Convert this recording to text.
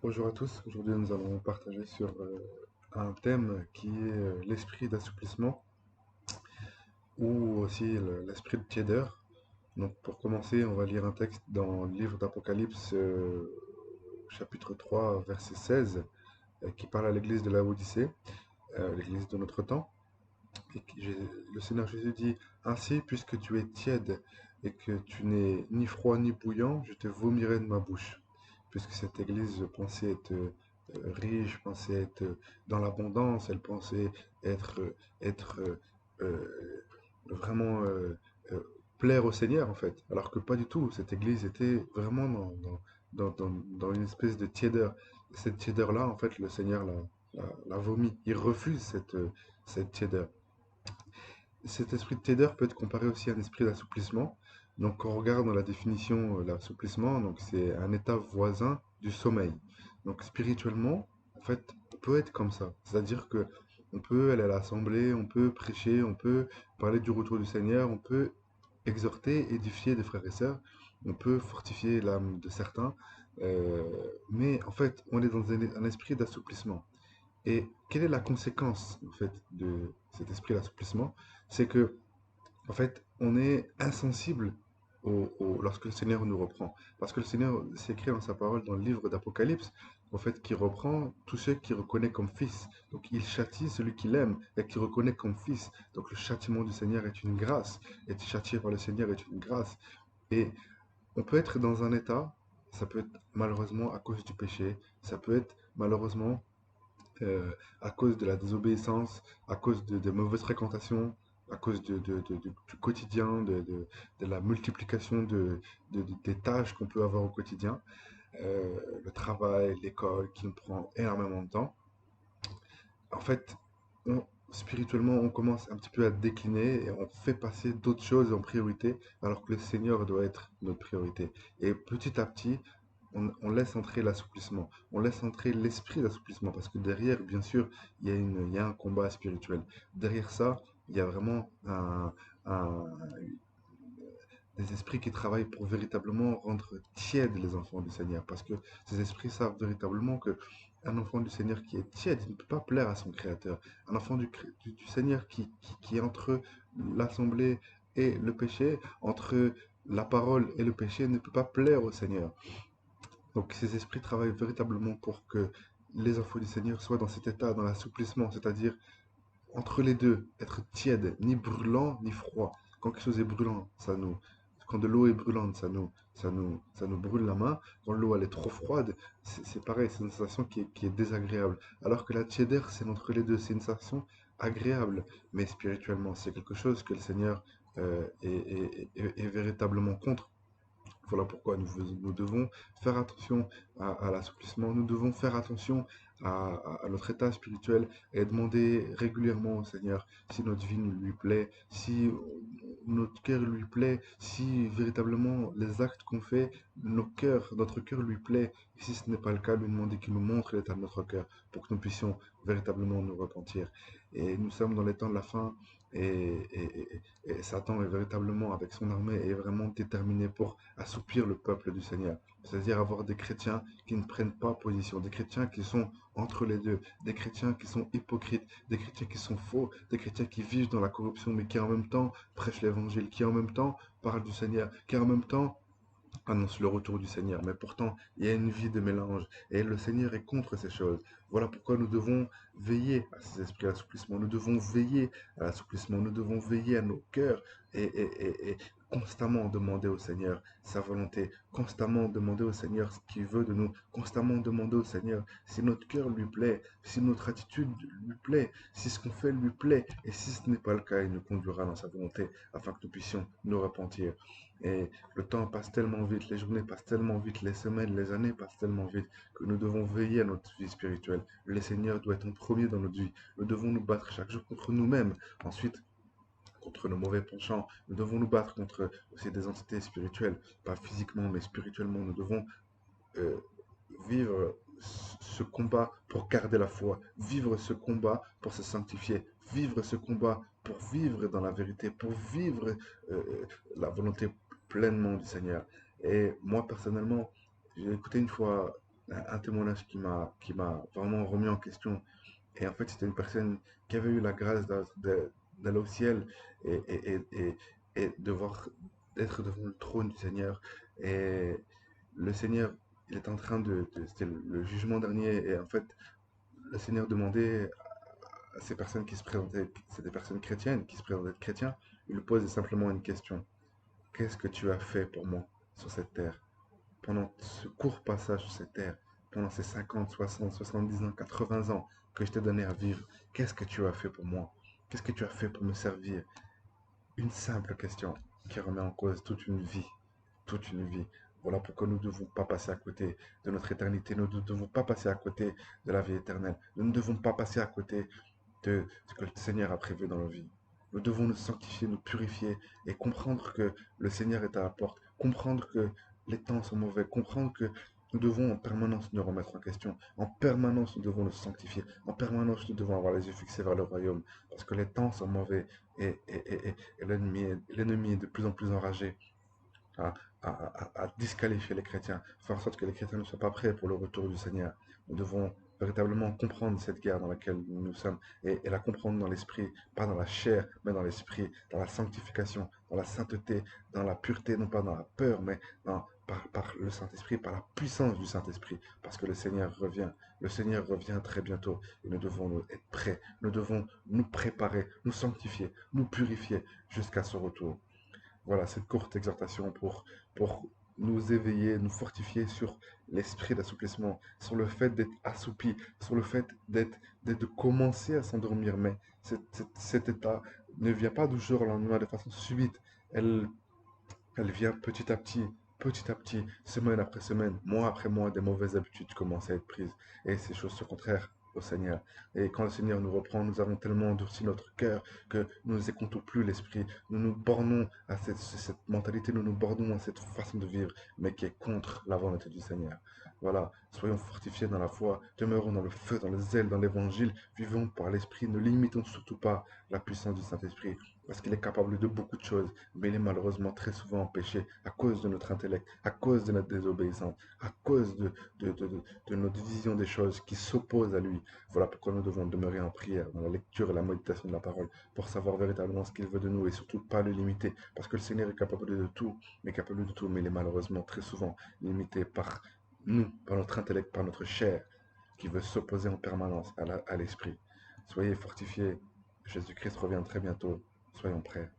Bonjour à tous, aujourd'hui nous allons partager sur un thème qui est l'esprit d'assouplissement ou aussi l'esprit de tiédeur. Donc pour commencer, on va lire un texte dans le livre d'Apocalypse, chapitre 3, verset 16, qui parle à l'église de Laodicée, l'église de notre temps. Le Seigneur Jésus dit, ainsi, puisque tu es tiède et que tu n'es ni froid ni bouillant, je te vomirai de ma bouche. Puisque cette église pensait être riche, pensait être dans l'abondance, elle pensait être vraiment euh, plaire au Seigneur en fait. Alors que pas du tout, cette église était vraiment dans une espèce de tiédeur. Cette tiédeur-là, en fait, le Seigneur la vomit. Il refuse cette tiédeur. Cet esprit de tiédeur peut être comparé aussi à un esprit d'assouplissement. Donc, quand on regarde dans la définition, l'assouplissement, donc c'est un état voisin du sommeil. Donc, spirituellement, en fait, on peut être comme ça. C'est-à-dire que on peut aller à l'assemblée, on peut prêcher, on peut parler du retour du Seigneur, on peut exhorter, édifier des frères et sœurs, on peut fortifier l'âme de certains, euh, mais en fait, on est dans un esprit d'assouplissement. Et quelle est la conséquence en fait de cet esprit d'assouplissement? C'est que en fait, on est insensible lorsque le Seigneur nous reprend. Parce que le Seigneur s'écrit dans sa parole dans le livre d'Apocalypse, en fait, qui reprend tous ceux qu'il reconnaît comme fils. Donc il châtie celui qu'il aime et qu'il reconnaît comme fils. Donc le châtiment du Seigneur est une grâce. Être châtié par le Seigneur est une grâce. Et on peut être dans un état, ça peut être malheureusement à cause du péché, ça peut être malheureusement euh, à cause de la désobéissance, à cause de mauvaises fréquentations, à cause du quotidien, de la multiplication des tâches qu'on peut avoir au quotidien, le travail, l'école qui nous prend énormément de temps. En fait, spirituellement, on commence un petit peu à décliner et on fait passer d'autres choses en priorité, alors que le Seigneur doit être notre priorité. Et petit à petit, on laisse entrer l'assouplissement, on laisse entrer l'esprit d'assouplissement, parce que derrière, bien sûr, il y a un combat spirituel. Derrière ça, il y a vraiment un, des esprits qui travaillent pour véritablement rendre tièdes les enfants du Seigneur. Parce que ces esprits savent véritablement que un enfant du Seigneur qui est tiède, il ne peut pas plaire à son Créateur. Un enfant du Seigneur qui est entre l'assemblée et le péché, entre la parole et le péché, ne peut pas plaire au Seigneur. Donc ces esprits travaillent véritablement pour que les enfants du Seigneur soient dans cet état, dans l'assouplissement, c'est-à-dire entre les deux, être tiède, ni brûlant ni froid. Quand quelque chose est brûlant, quand de l'eau est brûlante, ça nous brûle la main. Quand l'eau elle est trop froide, c'est pareil, c'est une sensation qui est désagréable. Alors que la tiédeur, c'est entre les deux, c'est une sensation agréable, mais spirituellement, c'est quelque chose que le Seigneur est véritablement contre. Voilà pourquoi nous devons faire attention à l'assouplissement, nous devons faire attention à notre état spirituel et demander régulièrement au Seigneur si notre vie lui plaît, si notre cœur lui plaît, si véritablement les actes qu'on fait, notre cœur lui plaît. Et si ce n'est pas le cas, lui demander qu'il nous montre l'état de notre cœur pour que nous puissions véritablement nous repentir. Et nous sommes dans les temps de la fin et, et- et Satan est véritablement, avec son armée, est vraiment déterminé pour assoupir le peuple du Seigneur. C'est-à-dire avoir des chrétiens qui ne prennent pas position, des chrétiens qui sont entre les deux, des chrétiens qui sont hypocrites, des chrétiens qui sont faux, des chrétiens qui vivent dans la corruption, mais qui en même temps prêchent l'évangile, qui en même temps parlent du Seigneur, qui en même temps annonce le retour du Seigneur. Mais pourtant, il y a une vie de mélange. Et le Seigneur est contre ces choses. Voilà pourquoi nous devons veiller à ces esprits d'assouplissement. Nous devons veiller à l'assouplissement. Nous devons veiller à nos cœurs et constamment demander au Seigneur sa volonté. Constamment demander au Seigneur ce qu'il veut de nous. Constamment demander au Seigneur si notre cœur lui plaît, si notre attitude lui plaît, si ce qu'on fait lui plaît. Et si ce n'est pas le cas, il nous conduira dans sa volonté afin que nous puissions nous repentir. Et le temps passe tellement vite, les journées passent tellement vite, les semaines, les années passent tellement vite que nous devons veiller à notre vie spirituelle. Le Seigneur doit être en premier dans notre vie. Nous devons nous battre chaque jour contre nous-mêmes. Ensuite, contre nos mauvais penchants. Nous devons nous battre contre aussi des entités spirituelles, pas physiquement, mais spirituellement. Nous devons euh, vivre ce combat pour garder la foi, vivre ce combat pour se sanctifier, vivre ce combat pour vivre dans la vérité, pour vivre la volonté pleinement du Seigneur. Et moi, personnellement, j'ai écouté une fois un témoignage qui m'a vraiment remis en question. Et en fait, c'était une personne qui avait eu la grâce d'aller au ciel et, et, et, et, et de voir, d'être devant le trône du Seigneur. Et le Seigneur, il est en train c'était le jugement dernier. Et en fait, le Seigneur demandait à ces personnes qui se présentaient, c'est des personnes chrétiennes qui se présentent être chrétiens, il lui posait simplement une question. Qu'est-ce que tu as fait pour moi sur cette terre? Pendant ce court passage sur cette terre, pendant ces 50, 60, 70 ans, 80 ans que je t'ai donné à vivre, qu'est-ce que tu as fait pour moi? Qu'est-ce que tu as fait pour me servir? Une simple question qui remet en cause toute une vie. Toute une vie. Voilà pourquoi nous ne devons pas passer à côté de notre éternité. Nous ne devons pas passer à côté de la vie éternelle. Nous ne devons pas passer à côté de ce que le Seigneur a prévu dans nos vies. Nous devons nous sanctifier, nous purifier et comprendre que le Seigneur est à la porte, comprendre que les temps sont mauvais, comprendre que nous devons en permanence nous remettre en question, en permanence nous devons nous sanctifier, en permanence nous devons avoir les yeux fixés vers le royaume, parce que les temps sont mauvais et l'ennemi est de plus en plus enragé à, à disqualifier les chrétiens, faire en sorte que les chrétiens ne soient pas prêts pour le retour du Seigneur. Nous devons véritablement comprendre cette guerre dans laquelle nous sommes et la comprendre dans l'esprit, pas dans la chair, mais dans l'esprit, dans la sanctification, dans la sainteté, dans la pureté, non pas dans la peur, mais par le Saint-Esprit, par la puissance du Saint-Esprit, parce que le Seigneur revient. Le Seigneur revient très bientôt et nous devons être prêts. Nous devons nous préparer, nous sanctifier, nous purifier jusqu'à ce retour. Voilà, cette courte exhortation pour nous éveiller, nous fortifier sur l'esprit d'assouplissement, sur le fait d'être assoupi, sur le fait de commencer à s'endormir. Mais cet état ne vient pas du jour au lendemain de façon subite. Elle, elle vient petit à petit, semaine après semaine, mois après mois, des mauvaises habitudes commencent à être prises. Et ces choses sont contraires au Seigneur. Et quand le Seigneur nous reprend, nous avons tellement endurci notre cœur que nous n'écoutons plus l'esprit. Nous nous bornons à cette mentalité, nous nous bornons à cette façon de vivre, mais qui est contre la volonté du Seigneur. Voilà, soyons fortifiés dans la foi, demeurons dans le feu, dans le zèle, dans l'évangile, vivons par l'esprit, ne limitons surtout pas la puissance du Saint-Esprit, parce qu'il est capable de beaucoup de choses, mais il est malheureusement très souvent empêché à cause de notre intellect, à cause de notre désobéissance, à cause de notre vision des choses qui s'opposent à lui. Voilà pourquoi nous devons demeurer en prière, dans la lecture et la méditation de la parole, pour savoir véritablement ce qu'il veut de nous et surtout pas le limiter, parce que le Seigneur est capable de tout, mais il est malheureusement très souvent limité par nous, par notre intellect, par notre chair, qui veut s'opposer en permanence à l'esprit. Soyez fortifiés, Jésus-Christ revient très bientôt, soyons prêts.